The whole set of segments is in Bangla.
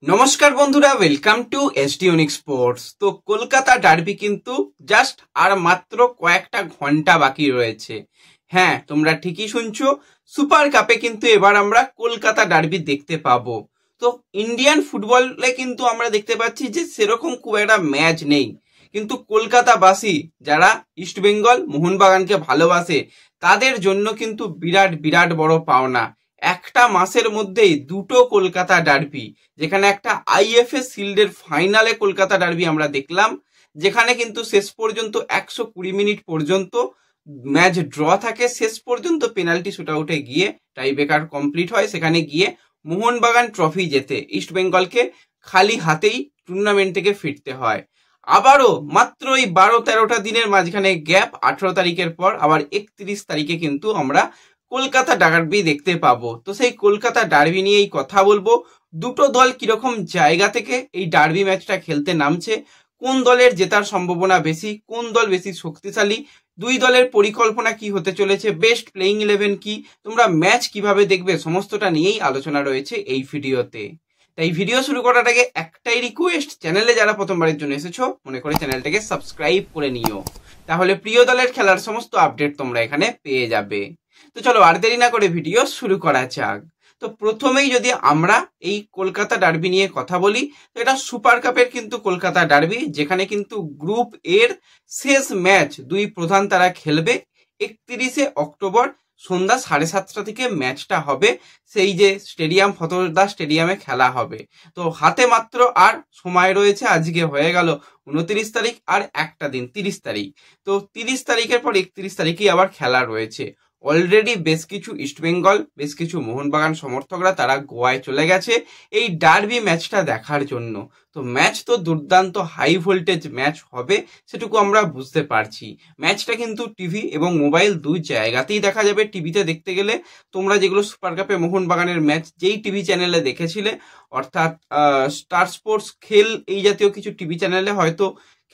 নমস্কার বন্ধুরা, welcome to SD unique sports. তো কলকাতা ডার্বি কিন্তু জাস্ট আর মাত্র কয়েকটা ঘন্টা বাকি রয়েছে। হ্যাঁ, তোমরা ঠিকই শুনছো, সুপার কাপে কিন্তু এবার আমরা কলকাতা ডার্বি দেখতে পাবো। তো ইন্ডিয়ান ফুটবলে কিন্তু আমরা দেখতে পাচ্ছি যে সেরকম খুব একটা ম্যাচ নেই, কিন্তু কলকাতাবাসী যারা ইস্টবেঙ্গল মোহনবাগানকে ভালোবাসে তাদের জন্য কিন্তু বিরাট বিরাট বড় পাওনা। একটা মাসের মধ্যেই দুটো কলকাতা ডার্বি, যেখানে একটা আইএফএ শিল্ডের ফাইনালে কলকাতা ডার্বি আমরা দেখলাম, যেখানে কিন্তু শেষ পর্যন্ত 120 মিনিট পর্যন্ত ম্যাচ ড্র থাকে, শেষ পর্যন্ত পেনাল্টি শুটআউটে গিয়ে টাই ব্রেকার কমপ্লিট হয়, সেখানে গিয়ে মোহনবাগান ট্রফি জেতে ইস্ট বেঙ্গলকে খালি হাতেই টুর্নামেন্ট থেকে ফিরতে হয়। আবারও মাত্র এই 12-13টা দিনের মাঝখানে গ্যাপ, 18 তারিখের পর আবার 31 তারিখে কিন্তু আমরা কলকাতা ডার্বি দেখতে পাবো। তো সেই কলকাতা ডার্বি নিয়েই কথা বলবো। দুটো দল কিরকম জায়গা থেকে এই ডার্বি ম্যাচটা খেলতে নামছে, কোন দলের জেতার সম্ভাবনা বেশি, কোন দল বেশি শক্তিশালী, দুই দলের পরিকল্পনা কি হতে চলেছে, বেস্ট প্লেইং 11 কি, তোমরা ম্যাচ কিভাবে দেখবে, সমস্তটা নিয়েই আলোচনা রয়েছে এই ভিডিওতে। তাই ভিডিও শুরু করার আগে একটাই রিকোয়েস্ট, চ্যানেলে যারা প্রথমবারের জন্য এসেছো মনে করে চ্যানেলটাকে সাবস্ক্রাইব করে নিও, তাহলে প্রিয় দলের খেলার সমস্ত আপডেট তোমরা এখানে পেয়ে যাবে। তো চলো আর দেরি না করে ভিডিও শুরু করা যাক। তো প্রথমেই যদি আমরা এই কলকাতা ডার্বি নিয়ে কথা বলি, তো এটা সুপার কাপের কিন্তু কলকাতা ডার্বি, যেখানে কিন্তু গ্রুপ এর শেষ ম্যাচ দুই প্রধান তারা খেলবে। 31শে অক্টোবর সন্ধ্যা 7:30 থেকে ম্যাচটা হবে, সেই যে স্টেডিয়াম ফতোরদা স্টেডিয়ামে খেলা হবে। তো হাতে মাত্র আর সময় রয়েছে, আজকে হয়ে গেল 29 তারিখ, আর একটা দিন 30 তারিখ। তো 30 তারিখের পর 31 তারিখেই আবার খেলা রয়েছে। অলরেডি বেশ কিছু ইস্টবেঙ্গল, বেশ কিছু মোহনবাগান সমর্থকরা তারা গোয়ায় চলে গেছে এই ডার্বি ম্যাচটা দেখার জন্য। তো ম্যাচ তো দুর্দান্ত হাই ভোল্টেজ ম্যাচ হবে, সেটুকু আমরা বুঝতে পারছি। ম্যাচটা কিন্তু টিভি এবং মোবাইল দুই জায়গাতেই দেখা যাবে। টিভিতে দেখতে গেলে তোমরা যেগুলো সুপার কাপে মোহনবাগানের ম্যাচ যেই টিভি চ্যানেলে দেখেছিলে, অর্থাৎ স্টার স্পোর্টস, খেল, এই জাতীয় কিছু টিভি চ্যানেলে হয়তো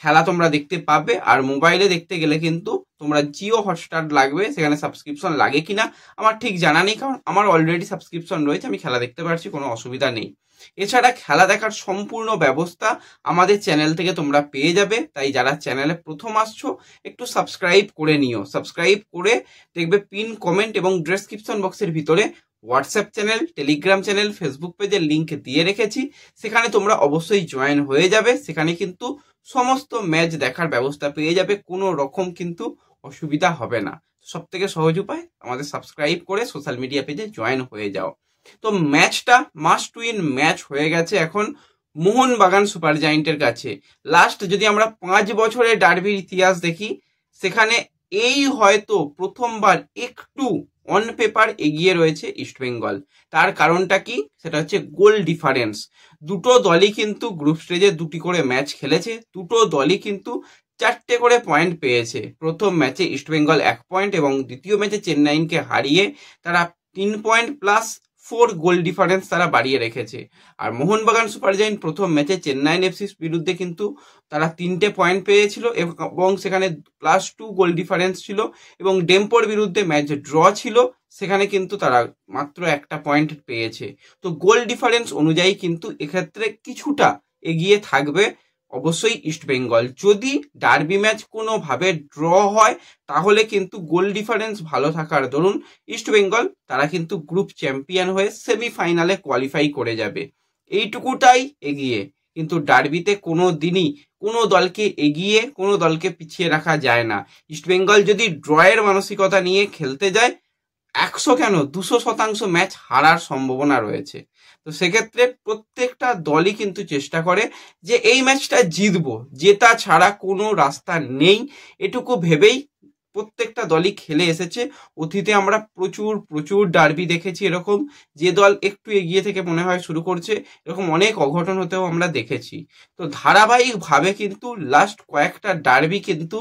খেলা তোমরা দেখতে পাবে। আর মোবাইলে দেখতে গেলে কিন্তু তোমরা জিও হটস্টার লাগবে, সেখানে সাবস্ক্রিপশন লাগে কিনা আমার ঠিক জানা নেই, কারণ আমার অলরেডি সাবস্ক্রিপশন রয়েছে, আমি খেলা দেখতে পারছি, কোনো অসুবিধা নেই। এছাড়া খেলা দেখার সম্পূর্ণ ব্যবস্থা আমাদের চ্যানেল থেকে তোমরা পেয়ে যাবে। তাই যারা চ্যানেলে প্রথম আসছো একটু সাবস্ক্রাইব করে নিও। সাবস্ক্রাইব করে দেখবে পিন কমেন্ট এবং ডেসক্রিপশন বক্সের ভিতরে WhatsApp channel, Telegram channel, Facebook পেজের লিঙ্ক দিয়ে রেখেছি, সেখানে তোমরা অবশ্যই জয়েন হয়ে যাবে। সেখানে কিন্তু সমস্ত ম্যাচ দেখার ব্যবস্থা পেয়ে যাবে, কোনো রকম কিন্তু অসুবিধা হবে না। সব থেকে সহজ উপায়, আমাদের সাবস্ক্রাইব করে সোশ্যাল মিডিয়া পেজে জয়েন হয়ে যাও। তো ম্যাচটা মাস্ট উইন ম্যাচ হয়ে গেছে এখন মোহনবাগান সুপার জায়েন্টের কাছে। লাস্ট যদি আমরা 5 বছরের ডার্বির ইতিহাস দেখি, সেখানে এই হয়তো প্রথমবার একটু অন পেপার এগিয়ে রয়েছে ইস্টবেঙ্গল। তার কারণটা কি, সেটা হচ্ছে গোল ডিফারেন্স। দুটো দলই কিন্তু গ্রুপ স্টেজে দুটি করে ম্যাচ খেলেছে, দুটো দলই কিন্তু 4টে করে পয়েন্ট পেয়েছে। প্রথম ম্যাচে ইস্টবেঙ্গল 1 পয়েন্ট এবং দ্বিতীয় ম্যাচে চেন্নাইকে হারিয়ে তারা 3 পয়েন্ট প্লাস 4 গোল ডিফারেন্স তারা বাড়িয়ে রেখেছে। আর মোহনবাগান সুপার জায়েন্ট প্রথম ম্যাচে চেন্নাই এফসির বিরুদ্ধে কিন্তু তারা 3টে পয়েন্ট পেয়েছিল এবং সেখানে +2 গোল ডিফারেন্স ছিল, এবং ডেম্পোর বিরুদ্ধে ম্যাচ ড্র ছিল, সেখানে কিন্তু তারা মাত্র 1টা পয়েন্ট পেয়েছে। তো গোল ডিফারেন্স অনুযায়ী কিন্তু এক্ষেত্রে কিছুটা এগিয়ে থাকবে অবশ্যই ইস্টবেঙ্গল। যদি ডার্বি ম্যাচ কোনোভাবে ড্র হয়, তাহলে কিন্তু গোল ডিফারেন্স ভালো থাকার দরুন ইস্টবেঙ্গল তারা কিন্তু গ্রুপ চ্যাম্পিয়ন হয়ে সেমিফাইনালে কোয়ালিফাই করে যাবে। এইটুকুটাই এগিয়ে, কিন্তু ডার্বিতে কোনো দিনই কোনো দলকে এগিয়ে কোনো দলকে পিছিয়ে রাখা যায় না। ইস্টবেঙ্গল যদি ড্রয়ের মানসিকতা নিয়ে খেলতে যায়, 100 কেন 200% ম্যাচ হারার সম্ভাবনা রয়েছে। তো সেক্ষেত্রে প্রত্যেকটা দলই কিন্তু চেষ্টা করে যে এই ম্যাচটা জিতবো, জেতা ছাড়া কোনো রাস্তা নেই, এটুকু ভেবেই প্রত্যেকটা দলই খেলে এসেছে। অতীতে আমরা প্রচুর প্রচুর ডার্বি দেখেছি এরকম, যে দল একটু এগিয়ে থেকে মনে হয় শুরু করছে, এরকম অনেক অঘটন হতেও আমরা দেখেছি। তো ধারাবাহিকভাবে কিন্তু লাস্ট কয়েকটা ডার্বি কিন্তু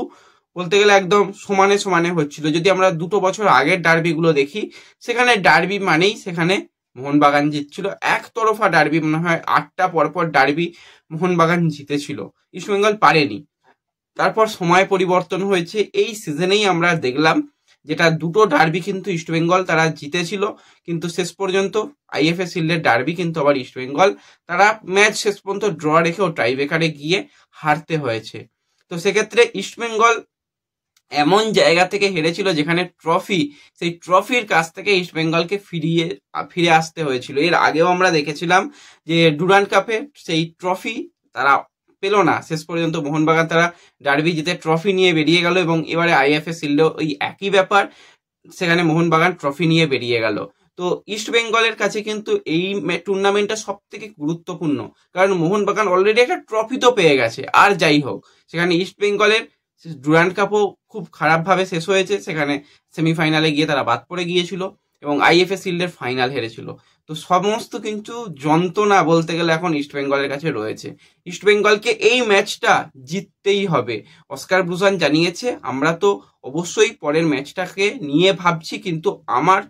বলতে গেলে একদম সমানে সমানে হচ্ছিল। যদি আমরা 2 বছর আগের ডার্বিগুলো দেখি, সেখানে ডার্বি মানেই সেখানে মোহনবাগান জিতছিল। একতরফা ডার্বি, মনে হয় 8টা পরপর ডার্বি মোহনবাগান জিতেছিল, ইস্টবেঙ্গল পারেনি। তারপর সময় পরিবর্তন হয়েছে, এই সিজনেই আমরা দেখলাম যেটা দুটো ডার্বি কিন্তু ইস্টবেঙ্গল তারা জিতেছিল, কিন্তু শেষ পর্যন্ত আইএফএ শিল্ডের ডার্বি কিন্তু আবার ইস্টবেঙ্গল তারা ম্যাচ শেষ পর্যন্ত ড্র রেখেও টাইব্রেকারে গিয়ে হারতে হয়েছে। তো সেক্ষেত্রে ইস্টবেঙ্গল এমন জায়গা থেকে হেরেছিল যেখানে সেই ট্রফির কাছ থেকে ইস্টবেঙ্গলকে ফিরে আসতে হয়েছিল। এর আগেও আমরা দেখেছিলাম যে ডুরান্ড কাপে সেই ট্রফি তারা পেল না, শেষ পর্যন্ত মোহনবাগান তারা ডার্বি জিতে ট্রফি নিয়ে বেরিয়ে গেল, এবং এবারে আইএফএ শিল্ডেও ওই একই ব্যাপার, সেখানে মোহনবাগান ট্রফি নিয়ে বেরিয়ে গেল। তো ইস্ট বেঙ্গলের কাছে কিন্তু এই টুর্নামেন্টটা সব থেকে গুরুত্বপূর্ণ, কারণ মোহনবাগান অলরেডি একটা ট্রফি তো পেয়ে গেছে। আর যাই হোক, সেখানে ইস্ট বেঙ্গলের ডুরান্ড কাপও খুব খারাপভাবে শেষ হয়েছে, সেখানে সেমিফাইনালে গিয়ে তারা বাদ পড়ে গিয়েছিল এবং আইএফএ শিল্ডের ফাইনাল হেরেছিল। তো সমস্ত কিন্তু যন্ত্রণা বলতে গেলে এখন ইস্ট বেঙ্গলের কাছে রয়েছে। ইস্ট বেঙ্গলকে এই ম্যাচটা জিততেই হবে। অস্কার ব্রুসান জানিয়েছে, আমরা তো অবশ্যই পরের ম্যাচটাকে নিয়ে ভাবছি, কিন্তু আমার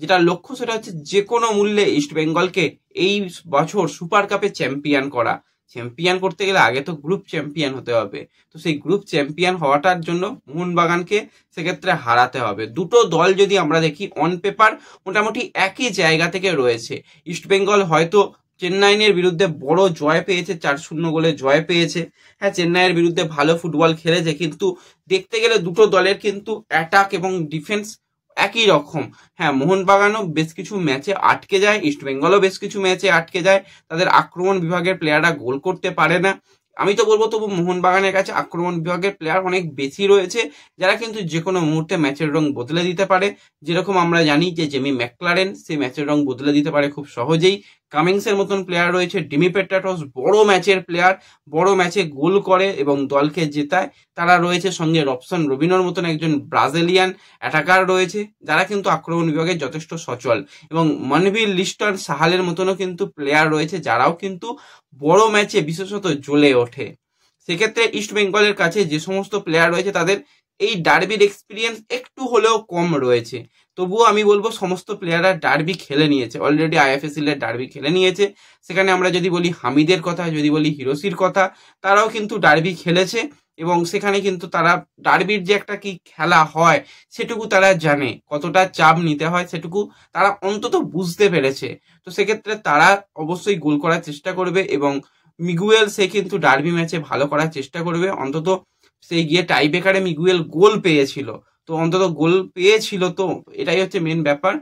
যেটা লক্ষ্য সেটা হচ্ছে যে কোনো মূল্যে ইস্ট বেঙ্গলকে এই বছর সুপার কাপে চ্যাম্পিয়ন করা। চ্যাম্পিয়ন করতে গেলে আগে তো গ্রুপ চ্যাম্পিয়ন হতে হবে, তো সেই গ্রুপ চ্যাম্পিয়ন হওয়াটার জন্য মোহনবাগানকে সেক্ষেত্রে হারাতে হবে। দুটো দল যদি আমরা দেখি অন পেপার মোটামুটি একই জায়গা থেকে রয়েছে। ইস্ট বেঙ্গল হয়তো চেন্নাইয়ের বিরুদ্ধে বড় জয় পেয়েছে, 4-0 গোলে জয় পেয়েছে। হ্যাঁ, চেন্নাইয়ের বিরুদ্ধে ভালো ফুটবল খেলেছে, কিন্তু দেখতে গেলে দুটো দলের কিন্তু অ্যাটাক এবং ডিফেন্স একই রকম। হ্যাঁ, মোহনবাগানও বেশ কিছু ম্যাচে আটকে যায়, ইস্ট বেঙ্গলও বেশ কিছু ম্যাচে আটকে যায়, তাদের আক্রমণ বিভাগের প্লেয়াররা গোল করতে পারে না। আমি তো বলবো তবু মোহনবাগানের কাছে আক্রমণ বিভাগের প্লেয়ার অনেক বেশি রয়েছে, যারা কিন্তু যে কোনো মুহূর্তে ম্যাচের রং বদলে দিতে পারে। যেরকম আমরা জানি যে জেমি ম্যাকলারেন সে ম্যাচের রং বদলে দিতে পারে খুব সহজেই। কামিংসের মতন প্লেয়ার রয়েছে, ডিমি পেট্রাটোস বড় ম্যাচের প্লেয়ার, বড় ম্যাচে গোল করে এবং দলকে জেতায়। তারা রয়েছে, সঙ্গে রবসন রবিনোর মতন একজন ব্রাজিলিয়ান অ্যাটাকার রয়েছে, যারা কিন্তু আক্রমণ বিভাগে যথেষ্ট সচল, এবং মনভীর লিস্টন সাহালের মতনও কিন্তু প্লেয়ার রয়েছে, যারাও কিন্তু বড় ম্যাচে বিশেষত জ্বলে ওঠে। সেক্ষেত্রে ইস্ট বেঙ্গলের কাছে যে সমস্ত প্লেয়ার রয়েছে তাদের এই ডার্বির এক্সপিরিয়েন্স একটু হলেও কম রয়েছে। তবুও আমি বলবো সমস্ত প্লেয়াররা ডার্বি খেলে নিয়েছে, অলরেডি আইএফএ শিল্ডের ডার্বি খেলে নিয়েছে। সেখানে আমরা যদি বলি হামিদের কথা, যদি বলি হিরোসির কথা, তারাও কিন্তু ডার্বি খেলেছে, এবং সেখানে কিন্তু তারা ডার্বির যে একটা কি খেলা হয় সেটুকু তারা জানে, কতটা চাপ নিতে হয় সেটুকু তারা অন্তত বুঝতে পেরেছে। তো সেক্ষেত্রে তারা অবশ্যই গোল করার চেষ্টা করবে, এবং মিগুয়েল সে কিন্তু ডার্বি ম্যাচে ভালো করার চেষ্টা করবে। অন্তত সেই গিয়ে টাইব্রেকারে মিগুয়েল গোল পেয়েছিল, তো অন্তত গোল পেয়েছিল, তো এটাই হচ্ছে মেন ব্যাপার।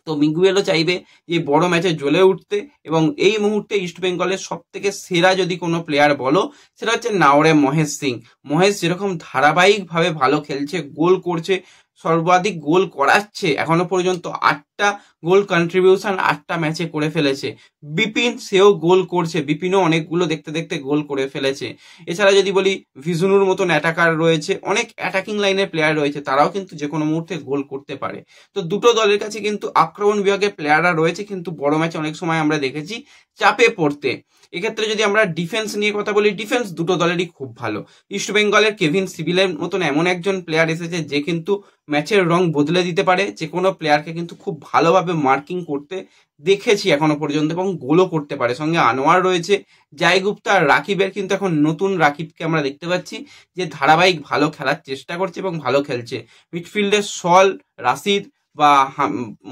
তো মিগুয়েলও চাইবে যে বড় ম্যাচে জ্বলে উঠতে, এবং এই মুহূর্তে ইস্ট বেঙ্গলের সব থেকে সেরা যদি কোনো প্লেয়ার বলো সেটা হচ্ছে নাওরে মহেশ সিং। মহেশ যেরকম ধারাবাহিকভাবে ভালো খেলছে, গোল করছে, সর্বাধিক গোল করাচ্ছে, এখনো পর্যন্ত 8টা গোল কন্ট্রিবিউশন 8টা ম্যাচে করে ফেলেছে। বিপিন সেও গোল করছে, বিপিনও অনেকগুলো দেখতে দেখতে গোল করে ফেলেছে। এছাড়া যদি বলি ভিজুনুর মতন অ্যাটাকার রয়েছে, অনেক অ্যাটাকিং লাইনের প্লেয়ার রয়েছে, তারাও কিন্তু যে কোনো মুহূর্তে গোল করতে পারে। তো দুটো দলের কাছে কিন্তু আক্রমণ বিভাগের প্লেয়াররা রয়েছে, কিন্তু বড় ম্যাচে অনেক সময় আমরা দেখেছি চাপে পড়তে। এক্ষেত্রে যদি আমরা ডিফেন্স নিয়ে কথা বলি, ডিফেন্স দুটো দলেরই খুব ভালো। ইস্ট বেঙ্গলের কেভিন সিভিলের মতন এমন একজন প্লেয়ার এসেছে যে কিন্তু ম্যাচের রং বদলে দিতে পারে, যে কোনো প্লেয়ারকে কিন্তু খুব ভালোভাবে মার্কিং করতে দেখেছি এখনো পর্যন্ত, এবং গোলও করতে পারে। সঙ্গে আনোয়ার রয়েছে, জয় গুপ্তা আর রাকিবের কিন্তু এখন নতুন রাকিবকে আমরা দেখতে পাচ্ছি যে ধারাবাহিক ভালো খেলার চেষ্টা করছে এবং ভালো খেলছে। মিডফিল্ডে সল, রাশিদ বা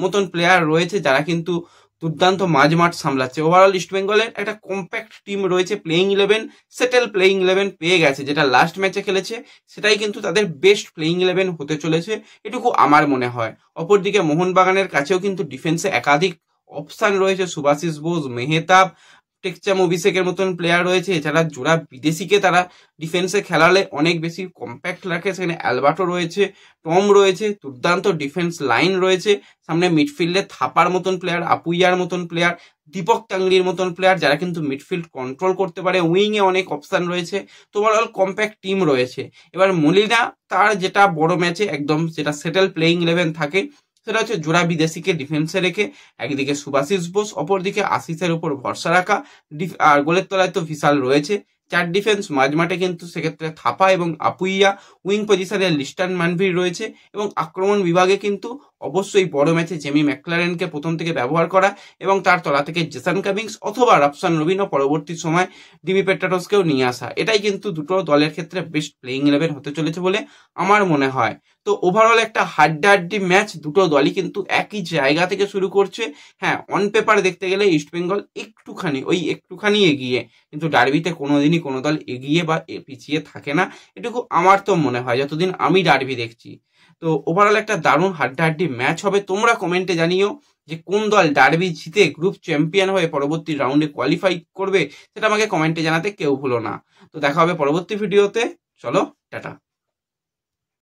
মতন প্লেয়ার রয়েছে যারা কিন্তু দুর্দান্ত মাঝমাঠ সামলাচ্ছে। ওভারঅল ইস্ট বেঙ্গলের একটা কম্প্যাক্ট টিম রয়েছে, প্লেইং 11 সেটেল প্লেইং 11 পেয়ে গেছে, যেটা লাস্ট ম্যাচে খেলেছে সেটাই কিন্তু তাদের বেস্ট প্লেইং 11 হতে চলেছে, এটুকু আমার মনে হয়। অপরদিকে মোহনবাগানের কাছেও কিন্তু ডিফেন্সে একাধিক অপশান রয়েছে, সুভাশিস বোস, মেহতাব, টেকচাম অভিষেকের মতন প্লেয়ার রয়েছে। এছাড়া জোড়া বিদেশিকে তারা ডিফেন্সে খেলালে অনেক বেশি কম্প্যাক্ট রাখে, সেখানে অ্যালবার্টো রয়েছে, টম রয়েছে, দুর্দান্ত ডিফেন্স লাইন রয়েছে। সামনে মিডফিল্ডে থাপার মতন প্লেয়ার, আপুইয়ার মতন প্লেয়ার, দীপক টাংলির মতন প্লেয়ার, যারা কিন্তু মিডফিল্ড কন্ট্রোল করতে পারে। উইংয়ে অনেক অপশান রয়েছে, তো ওভারঅল কম্প্যাক্ট টিম রয়েছে। এবার মলিনা তার যেটা বড় ম্যাচে একদম যেটা সেটেল প্লেইং 11 থাকে সেটা হচ্ছে জোড়া বিদেশিকে ডিফেন্সে রেখে একদিকে সুভাশিস বোস, অপরদিকে আশিসের উপর ভরসা রাখা, আর গোলের তলায় তো ভিশাল রয়েছে। 4 ডিফেন্স, মাঝমাঠে কিন্তু সেক্ষেত্রে থাপা এবং আপুইয়া, উইং পজিশনে লিস্টান মানভীর রয়েছে, এবং আক্রমণ বিভাগে কিন্তু অবশ্যই বড় ম্যাচে জেমি ম্যাকলারেনকে প্রথম থেকে ব্যবহার করা এবং তার তলা থেকে জেসন কামিংস অথবা রাফসান রবিন ও পরবর্তী সময় ডিমি পেট্রাটোসকেও নিয়ে আসা, এটাই কিন্তু দুটো দলের ক্ষেত্রে বেস্ট প্লেইং 11 হতে চলেছে বলে আমার মনে হয়। তো ওভারঅল একটা হাড্ডাহাড্ডি ম্যাচ, দুটো দলই কিন্তু একই জায়গা থেকে শুরু করছে। হ্যাঁ, অন পেপার দেখতে গেলে ইস্টবেঙ্গল একটুখানি এগিয়ে, কিন্তু ডার্বিতে কোনোদিনই কোনো দল এগিয়ে বা পিছিয়ে থাকে না, এটুকু আমার তো মনে হয় যতদিন আমি ডার্বি দেখছি। তো ওভারঅল একটা দারুণ হাড্ডাহাড্ডি ম্যাচ হবে। তোমরা কমেন্টে জানিও যে কোন দল ডার্বি জিতে গ্রুপ চ্যাম্পিয়ন হয়ে পরবর্তী রাউন্ডে কোয়ালিফাই করবে, সেটা আমাকে কমেন্টে জানাতে কেউ ভুলো না। তো দেখা হবে পরবর্তী ভিডিওতে। চলো, টাটা।